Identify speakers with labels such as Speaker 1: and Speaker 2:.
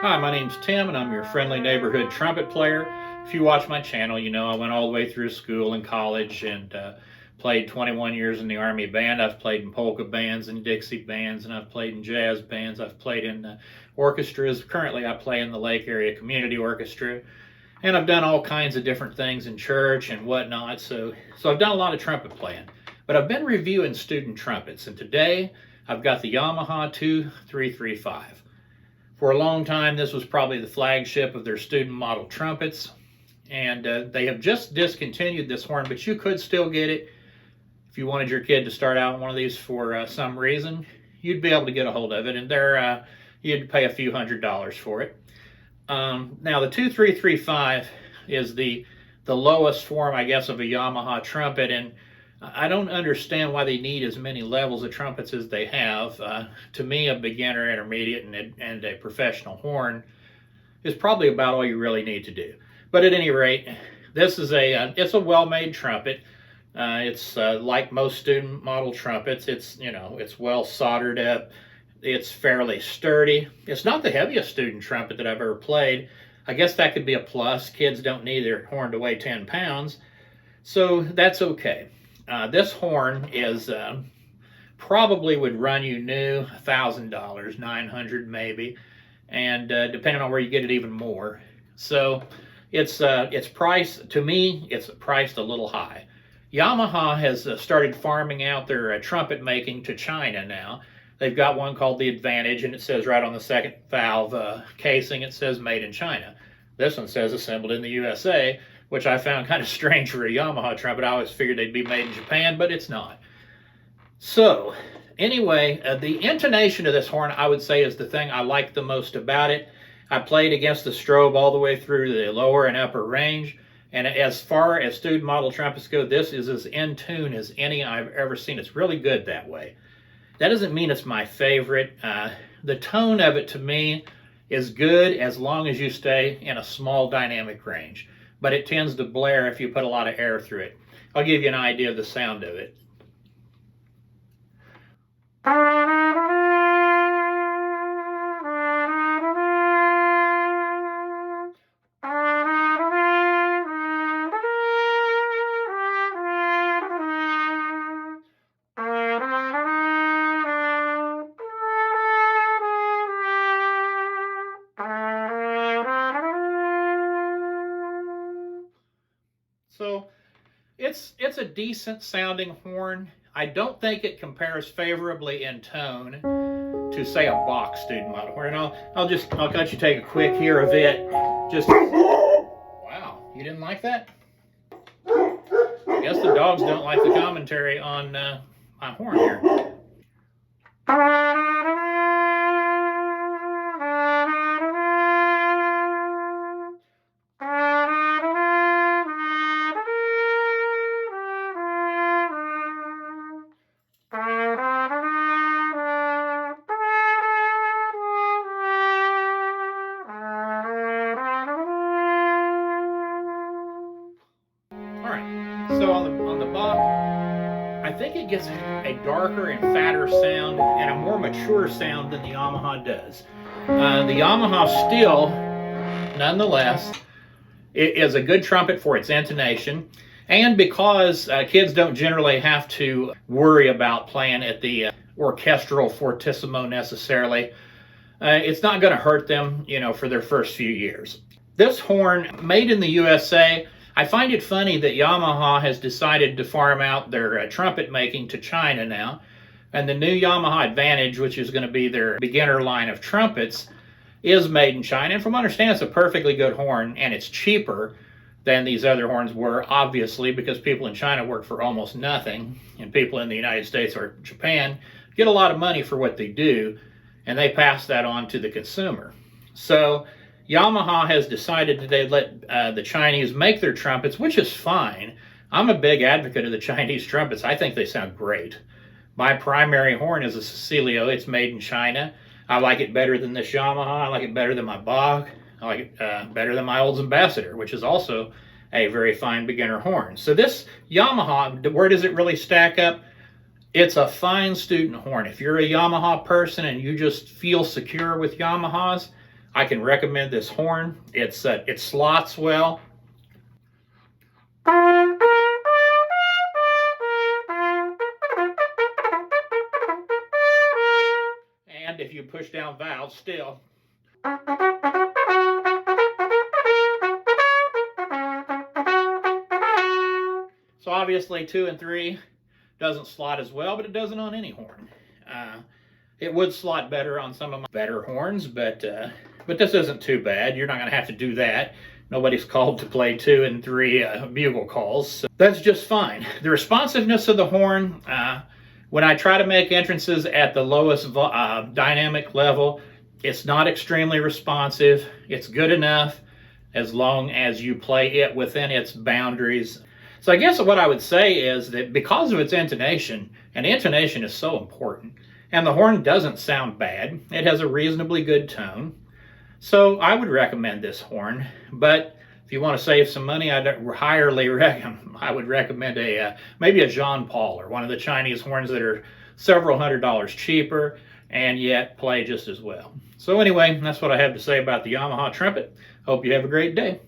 Speaker 1: Hi, my name's Tim, and I'm your friendly neighborhood trumpet player. If you watch my channel, you know I went all the way through school and college and played 21 years in the Army band. I've played in polka bands and Dixie bands, and I've played in jazz bands. I've played in orchestras. Currently, I play in the Lake Area Community Orchestra, and I've done all kinds of different things in church and whatnot. So I've done a lot of trumpet playing. But I've been reviewing student trumpets, and today I've got the Yamaha 2335. For a long time, this was probably the flagship of their student model trumpets, and they have just discontinued this horn, but you could still get it. If you wanted your kid to start out in one of these for some reason, you'd be able to get a hold of it, and you'd pay a few $100s for it. Now, the 2335 is the lowest form, I guess, of a Yamaha trumpet, and I don't understand why they need as many levels of trumpets as they have. To me, a beginner, intermediate, and a professional horn is probably about all you really need to do. But at any rate, this is it's a well-made trumpet. It's like most student model trumpets. It's well soldered up. It's fairly sturdy. It's not the heaviest student trumpet that I've ever played. I guess that could be a plus. Kids don't need their horn to weigh 10 pounds, so that's okay. This horn is probably would run you new $1,000, $900 maybe, and depending on where you get it, even more. So it's priced, to me, it's priced a little high. Yamaha has started farming out their trumpet making to China now. They've got one called the Advantage, and it says right on the second valve casing, it says made in China. This one says assembled in the USA, which I found kind of strange for a Yamaha trumpet. I always figured they'd be made in Japan, but it's not. So, anyway, the intonation of this horn, I would say, is the thing I like the most about it. I played against the strobe all the way through the lower and upper range, and as far as student model trumpets go, this is as in tune as any I've ever seen. It's really good that way. That doesn't mean it's my favorite. The tone of it, to me, is good as long as you stay in a small dynamic range, but it tends to blare if you put a lot of air through it. I'll give you an idea of the sound of it. So it's a decent sounding horn. I don't think it compares favorably in tone to, say, a Bach student model horn. I'll let you take a quick hear of it. Just wow, you didn't like that? I guess the dogs don't like the commentary on my horn here. So on the Bach, I think it gets a darker and fatter sound and a more mature sound than the Yamaha does. The Yamaha still, nonetheless, it is a good trumpet for its intonation, and because kids don't generally have to worry about playing at the orchestral fortissimo necessarily, it's not going to hurt them, for their first few years. This horn, made in the USA, I find it funny that Yamaha has decided to farm out their trumpet making to China now, and the new Yamaha Advantage, which is going to be their beginner line of trumpets, is made in China. And from what I understand, it's a perfectly good horn, and it's cheaper than these other horns were, obviously, because people in China work for almost nothing, and people in the United States or Japan get a lot of money for what they do, and they pass that on to the consumer. So Yamaha has decided that they let the Chinese make their trumpets, which is fine. I'm a big advocate of the Chinese trumpets. I think they sound great. My primary horn is a Cecilio. It's made in China. I like it better than this Yamaha. I like it better than my Bach. I like it better than my Olds Ambassador, which is also a very fine beginner horn. So this Yamaha, where does it really stack up? It's a fine student horn. If you're a Yamaha person and you just feel secure with Yamahas, I can recommend this horn. It slots well. And if you push down valves still. So obviously 2 and 3 doesn't slot as well, but it doesn't on any horn. It would slot better on some of my better horns, but this isn't too bad. You're not going to have to do that. Nobody's called to play 2 and 3 bugle calls. So that's just fine. The responsiveness of the horn, when I try to make entrances at the lowest dynamic level, it's not extremely responsive. It's good enough as long as you play it within its boundaries. So I guess what I would say is that because of its intonation, and intonation is so important, and the horn doesn't sound bad, it has a reasonably good tone. So I would recommend this horn, but if you want to save some money, I would recommend maybe a Jean Paul or one of the Chinese horns that are several $100s cheaper and yet play just as well. So anyway, that's what I have to say about the Yamaha Trumpet. Hope you have a great day.